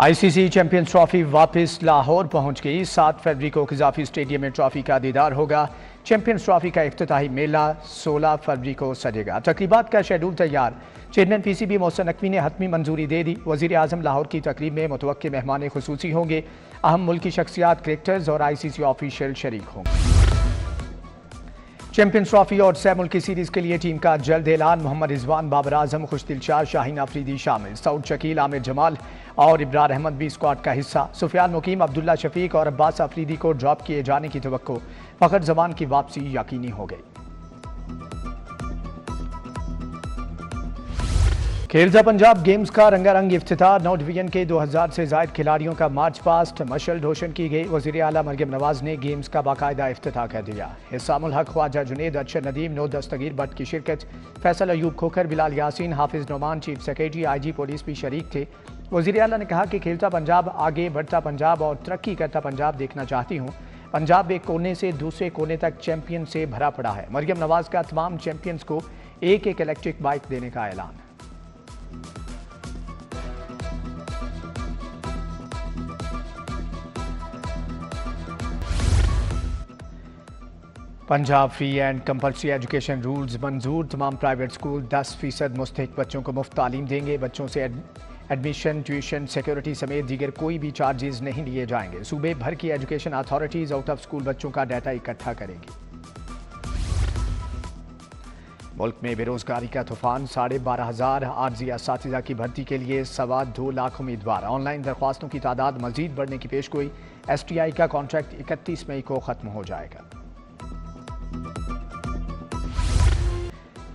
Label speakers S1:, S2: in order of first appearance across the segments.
S1: ICC champions trophy वापस लाहौर पहुंच गई। 7 फरवरी को खिजाफी स्टेडियम में ट्रॉफी का दीदार होगा। चैंपियंस ट्रॉफी का इफ्तिताही मेला 16 फरवरी को सजेगा। तकरीबात का शेड्यूल तैयार। चेयरमैन पीसीबी मोहसिन नकवी ने हतमी मंजूरी दे दी। वजीर आजम लाहौर की तकरीब में मुतवक्के मेहमान खुसूसी होंगे। अहम मुल्की शख्सियात, क्रिकेटर्स और आईसीसी ऑफिशियल शरीक होंगे। चैंपियंस ट्रॉफी और सह मुल्की सीरीज के लिए टीम का जल्द ऐलान। मोहम्मद रिजवान, बाबर आजम, खुशदिल शाह, शाहीन अफरीदी शामिल। सऊद शकील, आमिर जमाल और इब्रार अहमद भी स्क्वाड का हिस्सा। सुफियान मुकीम, अब्दुल्ला शफीक और अब्बास अफरीदी को ड्रॉप किए जाने की तवक्को। फखर जमान की वापसी यकीनी हो गई। खेलता पंजाब गेम्स का रंगारंग इफ्तिताह। 9 डिवीजन के 2000 से जायद खिलाड़ियों का मार्च पास्ट मशल रोशन की गई। वज़ीर आला मरियम नवाज ने गेम्स का बाकायदा इफ्तिताह कर दिया। हिसामुल हक, ख्वाजा जुनेद, अरशद नदीम, नौ दस्तगीर भट्ट की शिरकत। Faisal Ayub Khokhar, Bilal Yasin, Hafiz Noman, chief secretary, IG police भी शरीक थे। वज़ीर आला ने कहा कि खेलता पंजाब, आगे बढ़ता पंजाब और तरक्की करता पंजाब देखना चाहती हूँ। पंजाब एक कोने से दूसरे कोने तक चैंपियन से भरा पड़ा है। मरियम नवाज का तमाम चैंपियंस को एक इलेक्ट्रिक बाइक देने का ऐलान। Punjab free and compulsory education rules मंजूर। तमाम प्राइवेट स्कूल 10% मुस्तहिक बच्चों को मुफ्त तालीम देंगे। बच्चों से एडमिशन, ट्यूशन, सिक्योरिटी समेत दीगर कोई भी चार्जेस नहीं लिए जाएंगे। सूबे भर की education authorities out of school बच्चों का डाटा इकट्ठा करेंगी। मुल्क में बेरोजगारी का तूफान। 12,500 आर्जी असातिज़ा की भर्ती के लिए 2.25 लाख उम्मीदवार। ऑनलाइन दरख्वास्तों की तादाद मजीद बढ़ने की पेशगोई। STI का कॉन्ट्रैक्ट 31 मई को खत्म हो जाएगा।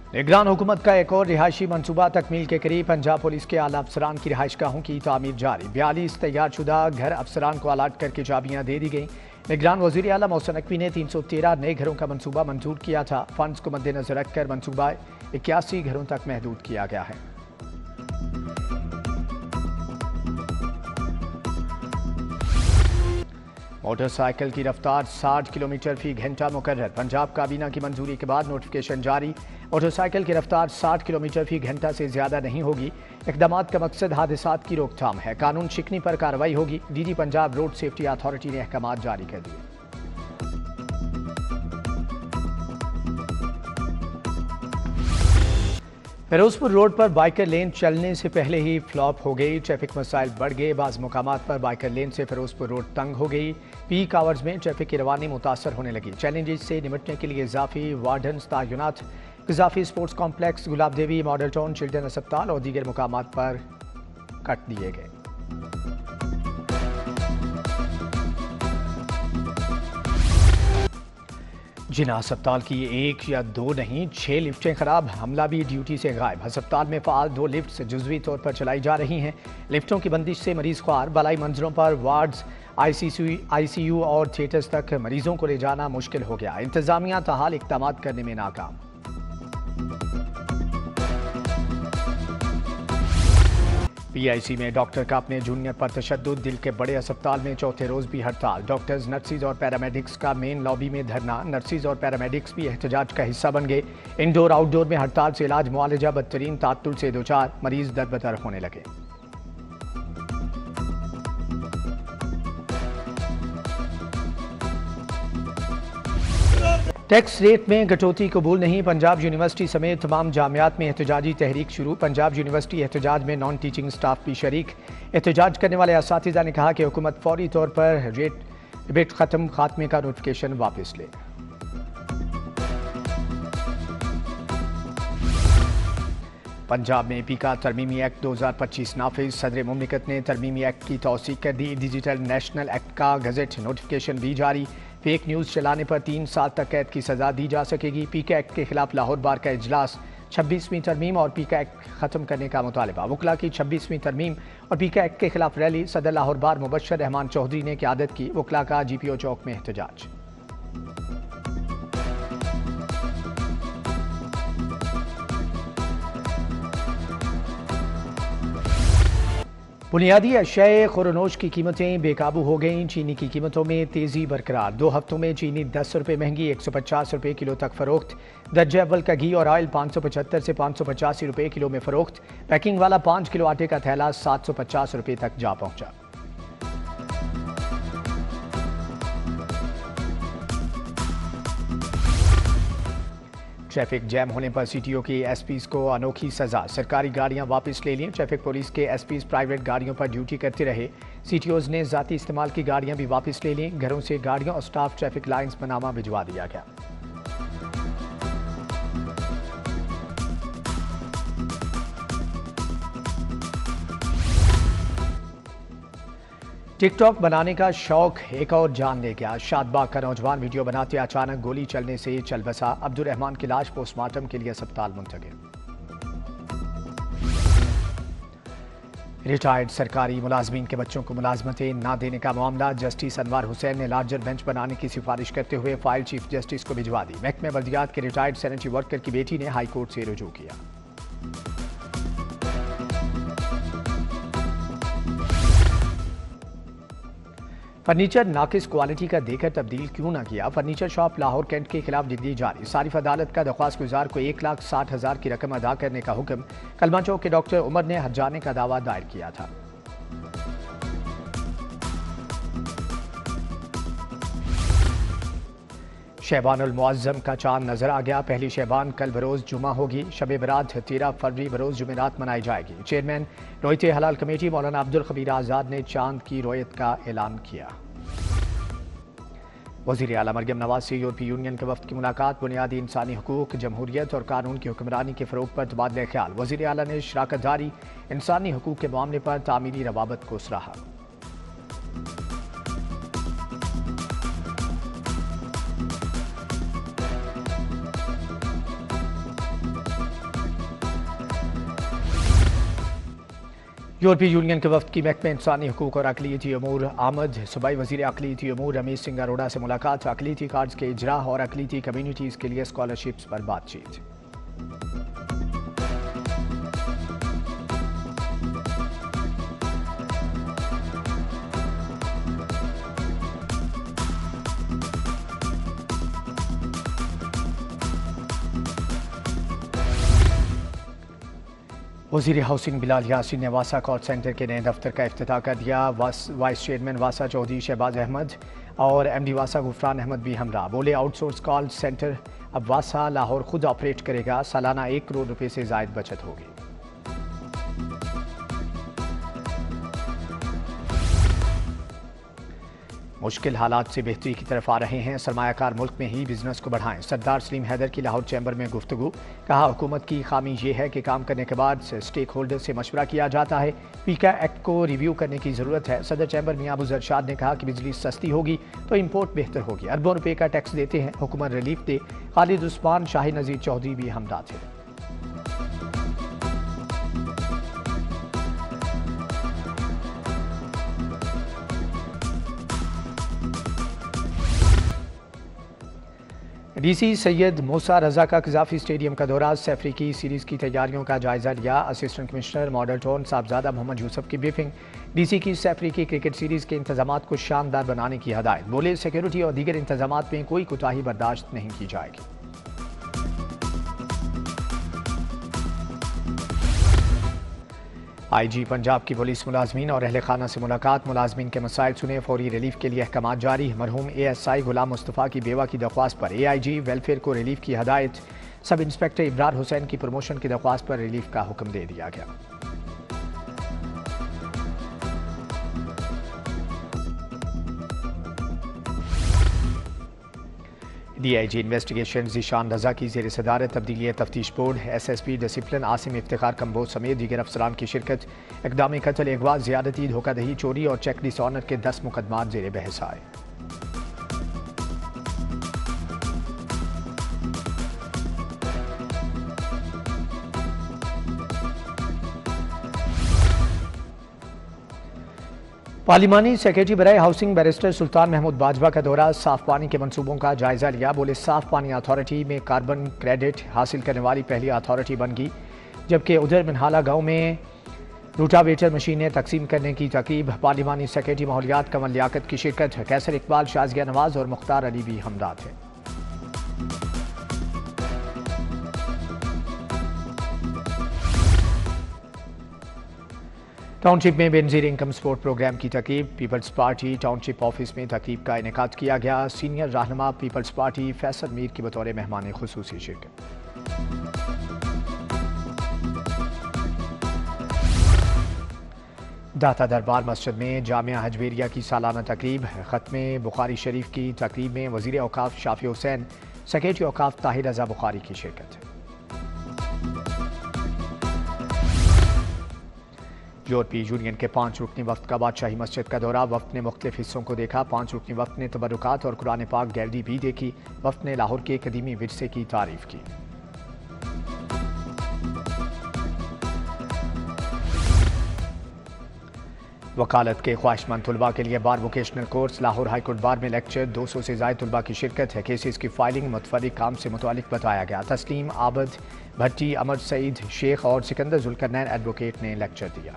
S1: निगरान हुकूमत का एक और रिहायशी मनसूबा तकमील के करीब। पंजाब पुलिस के आला अफसरान की रिहाइशगाहों की तामीर जारी। 42 तैयार शुदा घर अफसरान को अलाट करके चाबियां दे दी गई। निगरान वज़ीर आला मोहसिन नकवी ने 313 नए घरों का मनसूबा मंजूर किया था। फंड्स को मद्देनजर रखकर मनसूबा 81 घरों तक महदूद किया गया है। मोटरसाइकिल की रफ्तार 60 किलोमीटर फी घंटा मुकर्रर। पंजाब काबीना की मंजूरी के बाद नोटिफिकेशन जारी। मोटरसाइकिल की रफ्तार 60 किलोमीटर फी घंटा से ज्यादा नहीं होगी। इक़दामात का मकसद हादसात की रोकथाम है। कानून शिकनी पर कार्रवाई होगी। DG Punjab road safety authority ने अहकामात जारी कर दिए। फिरोजपुर रोड पर बाइकर लेन चलने से पहले ही फ्लॉप हो गई। ट्रैफिक मसाइल बढ़ गए। बाज़ मुकामात पर बाइकर लेन से फिरोजपुर रोड तंग हो गई। पीक आवर्स में ट्रैफिक की रवानी मुतासर होने लगी। चैलेंजेस से निपटने के लिए इजाफी वार्डन्स तैनात। इजाफी स्पोर्ट्स कॉम्प्लेक्स, गुलाब देवी, मॉडल टाउन, चिल्ड्रन अस्पताल और दीगर मुकामात पर कट दिए गए। जिना अस्पताल की 1 या 2 नहीं 6 लिफ्टें खराब। हमला भी ड्यूटी से गायब। अस्पताल में फ़ाल 2 लिफ्ट जुज़वी तौर पर चलाई जा रही हैं। लिफ्टों की बंदिश से मरीज ख्वार। बालाई मंजिलों पर वार्ड्स, ICU और थिएटर्स तक मरीजों को ले जाना मुश्किल हो गया। इंतजामिया ताहाल इक़दाम करने में नाकाम। PIC में डॉक्टर का अपने जूनियर पर तशद्दुद। दिल के बड़े अस्पताल में चौथे रोज भी हड़ताल। डॉक्टर्स, नर्सिस और पैरामेडिक्स का मेन लॉबी में धरना। नर्सिस और पैरामेडिक्स भी एहतजाज का हिस्सा बन गए। इंडोर आउटडोर में हड़ताल से इलाज मुआलजा बदतरीन तात्तुल से दो चार। मरीज दरबदर होने लगे। टैक्स रेट में कटौती कबूल नहीं। पंजाब यूनिवर्सिटी समेत तमाम जामियात में एहतजाजी तहरीक शुरू। पंजाब यूनिवर्सिटी एहतजाज में नॉन टीचिंग स्टाफ भी शरीक। एहतजाज करने वाले असातिज़ा ने कहा कि हुकूमत फौरी तौर पर रिबेट खात्मे का नोटिफिकेशन वापस ले। पंजाब में पीका तरमीमी एक्ट 2025 नाफिज। सदर मुमलिकत ने तरमीमी एक्ट की तौसीक कर दी। डिजिटल नेशनल एक्ट का गजट नोटिफिकेशन भी जारी। फेक न्यूज़ चलाने पर 3 साल तक कैद की सजा दी जा सकेगी। पीका एक्ट के खिलाफ लाहौर बार का इजलास। 26वीं तरमीम और पीका एक्ट खत्म करने का मुतालिबा। वकला की 26वीं तरमीम और पीका एक्ट के खिलाफ रैली। सदर लाहौर बार मुबश्शर रहमान चौधरी ने क़यादत की। वकला का GPO चौक में एहतजाज। बुनियादी अशियाए खुरनोश की कीमतें बेकाबू हो गईं। चीनी की कीमतों में तेजी बरकरार। 2 हफ्तों में चीनी 10 रुपये महंगी, 150 रुपये किलो तक फरोख्त। दर्जे अव्वल का घी और ऑयल 575 से 585 रुपये किलो में फरोख्त। पैकिंग वाला 5 किलो आटे का थैला 750 रुपये तक जा पहुंचा। ट्रैफिक जैम होने पर सीटीओ की एसपीज को अनोखी सजा। सरकारी गाड़ियां वापस ले लीं। ट्रैफिक पुलिस के एसपीज प्राइवेट गाड़ियों पर ड्यूटी करते रहे। सीटीओज ने जाती इस्तेमाल की गाड़ियां भी वापस ले लीं। घरों से गाड़ियों और स्टाफ ट्रैफिक लाइंस पर नामा भिजवा दिया गया। टिकटॉक बनाने का शौक एक और जान ले गया। शादबाग का नौजवान वीडियो बनाते अचानक गोली चलने से चल बसा। अब्दुल रहमान की लाश पोस्टमार्टम के लिए अस्पताल मुंतकिल। रिटायर्ड सरकारी मुलाजमीन के बच्चों को मुलाजमतें ना देने का मामला। जस्टिस अनवर हुसैन ने लार्जर बेंच बनाने की सिफारिश करते हुए फाइल चीफ जस्टिस को भिजवा दी। महकमे बल्दियात के रिटायर्ड सैनिटरी वर्कर की बेटी ने हाईकोर्ट से रुजू किया। फर्नीचर नाकिस क्वालिटी का देकर तब्दील क्यों ना किया। फर्नीचर शॉप लाहौर कैंट के खिलाफ डिग्री जारी। सारिफ अदालत का दरख्वास्त गुजार को 1,60,000 की रकम अदा करने का हुक्म। कलमा चौक के डॉक्टर उमर ने हर्जाने का दावा दायर किया था। शहबानुल मुअज्जम का चांद नजर आ गया। पहली शहबान कल बरोज जुमा होगी। शब बरात 13 फरवरी बरोज जुमेरात मनाई जाएगी। चेयरमैन रोयत हलाल कमेटी मौलाना अब्दुल खबीर आज़ाद ने चांद की रोयत का ऐलान किया। वज़ीर आला मरयम नवाज से यूरोपीय यूनियन के वफ्द की मुलाकात। बुनियादी इंसानी हुकूक, जमहूरियत और कानून की हुक्मरानी के फ़रोग पर तबादला ख्याल। वज़ीर आला ने शराकतदारी, इंसानी हुकूक के मामले पर तामीरी रवाबत को सराहा। यूरोपीय यूनियन के वफ्द की महकमे इंसानी हुकूक और अक़लियती अमूर आमद सूबाई वज़ीर अक़लियती अमूर रमेश सिंह अरोड़ा से मुलाकात। अक़लियती कार्ड्स के इजरा और अक़लियती कम्यूनिटीज़ के लिए स्कॉलरशिप्स पर बातचीत। वज़ीर हाउसिंग बिलाल यासीन ने वासा कॉल सेंटर के नए दफ्तर का इफ्तिताह कर दिया। वाइस चेयरमैन वासा चौधरी शहबाज अहमद और एमडी वासा गुफरान अहमद भी हमरा। बोले आउटसोर्स कॉल सेंटर अब वासा लाहौर खुद ऑपरेट करेगा। सालाना 1 करोड़ रुपए से जायद बचत होगी। मुश्किल हालात से बेहतरी की तरफ आ रहे हैं। सरमायाकार मुल्क में ही बिजनेस को बढ़ाएं। सरदार सलीम हैदर की लाहौर चैम्बर में गुफ्तगू। कहा हुकूमत की खामी ये है कि काम करने के बाद स्टेक होल्डर से मशवरा किया जाता है। पीका एक्ट को रिव्यू करने की जरूरत है। सदर चैम्बर मियां अबू जरशाद ने कहा कि बिजली सस्ती होगी तो इम्पोर्ट बेहतर होगी। अरबों रुपये का टैक्स देते हैं, हुकूमत रिलीफ दे। खालिद उस्मान, शाही नज़ीर चौधरी भी हमदा थे। डीसी सैयद मूसा रजा का कज़ाफ़ी स्टेडियम का दौरा। सैफरी की सीरीज़ की तैयारियों का जायजा लिया। असिस्टेंट कमिश्नर मॉडल टाउन साहबजादा मोहम्मद यूसुफ की ब्रीफिंग। डीसी की सैफरी की क्रिकेट सीरीज़ के इंतजामात को शानदार बनाने की हदायत। बोले सिक्योरिटी और दीगर इंतजामात में कोई कोताही बर्दाश्त नहीं की जाएगी। आईजी पंजाब की पुलिस मुलाजमीन और अहले खाना से मुलाकात। मुलाजमीन के मसाइल सुने, फौरी रिलीफ के लिए अहकाम जारी। मरहूम ASI गुलाम मुस्तफ़ा की बेवा की दरख्वास्त पर AIG वेलफेयर को रिलीफ की हदायत। सब इंस्पेक्टर इब्रार हुसैन की प्रमोशन की दरख्वास्त पर रिलीफ का हुक्म दे दिया गया। DIG इन्वेस्टिगेशन ज़ीशान रजा की ज़ेर सदारत तब्दीली तफ्तीश board. SSP discipline Asim Iftikhar Kamboj समेत दीगर अफसरान की शिरकत। इक़दामी कत्ल, अगवा, ज़्यादती, धोखाधही, चोरी और चेक डिसऑनर के 10 मुकदमात ज़ेर बहस आए। पार्लिमानी सेक्रेटरी बराए हाउसिंग बैरिस्टर सुल्तान महमूद बाजवा का दौरा। साफ पानी के मंसूबों का जायजा लिया। बोले साफ पानी अथॉरिटी में कार्बन क्रेडिट हासिल करने वाली पहली अथॉरिटी बन गई। जबकि उधर मिनहाला गांव में रूटावेटर मशीनें तकसीम करने की तकरीब। पार्लिमानी सेक्रेटरी माहौलियात कमल लियाकत की शिरकत। कैसर इकबाल, शाज़िया नवाज और मुख्तार अली भी हमदाद हैं। टाउनशिप में बेनजीर इनकम सपोर्ट प्रोग्राम की तकरीब। पीपल्स पार्टी टाउनशिप ऑफिस में तकरीब का इनेकाद किया गया। सीनियर रहनुमा पीपल्स पार्टी फैसल मीर की बतौर मेहमान खुसूसी शिरकत। दाता दरबार मस्जिद में जामिया हजवेरिया की सालाना तकरीब। ख़त्मे बुखारी शरीफ की तकरीब में वज़ीर औकाफ शाफी हुसैन, सेक्रेटरी औकाफ ताहिर रज़ा बुखारी की शिरकत। यूरोपीय यूनियन के 5 रुकनी वफ्द का बादशाही मस्जिद का दौरा। वफ्द ने मुख्तलिफ हिस्सों को देखा। 5 रुकनी वफ्द ने तबरुकात और कुरान पाक गैलरी भी देखी। वफ्द ने लाहौर के कदीमी विरसे की तारीफ की। वकालत के ख्वाहिशमंद तलबा के लिए bar vocational course. Lahore high court bar में लेक्चर। 200 से ज़ायद तलबा की शिरकत है। केसेस की फाइलिंग मुतफर्रिक काम से मुतालिक बताया गया। तस्लीम आबद भट्टी, अमर सईद शेख और सिकंदर जुल्करनैन एडवोकेट ने लेक्चर दिया।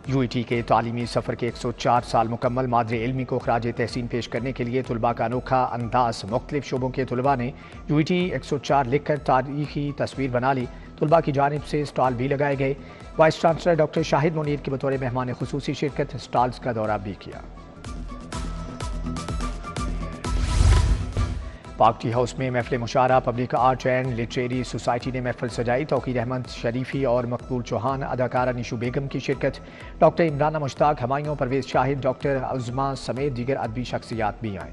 S1: यूईटी के तालीमी सफ़र के 104 साल मुकम्मल। मादरे इल्मी को खराज तहसीन पेश करने के लिए तलबा का अनोखा अंदाज। मुख्तलिफ शोबों के तलबा ने यूईटी 104 लिख कर तारीखी तस्वीर बना ली। तलबा की जानिब से स्टॉल भी लगाए गए। Vice chancellor doctor Shahid Munir की बतौर मेहमान खुसूसी शिरकत। स्टॉल्स का दौरा भी किया। पाक टी हाउस में महफिल मुशारा। Public art and literary society ने महफिल सजाई। तौकीर अहमद शरीफी और मकबूल चौहान, अदाकारा निशू बेगम की शिरकत। डॉक्टर इमराना मुश्ताक, हमायूं, परवेज शाहिद, डॉक्टर उज़मा समेत दीगर अदबी शख्सियात भी आए।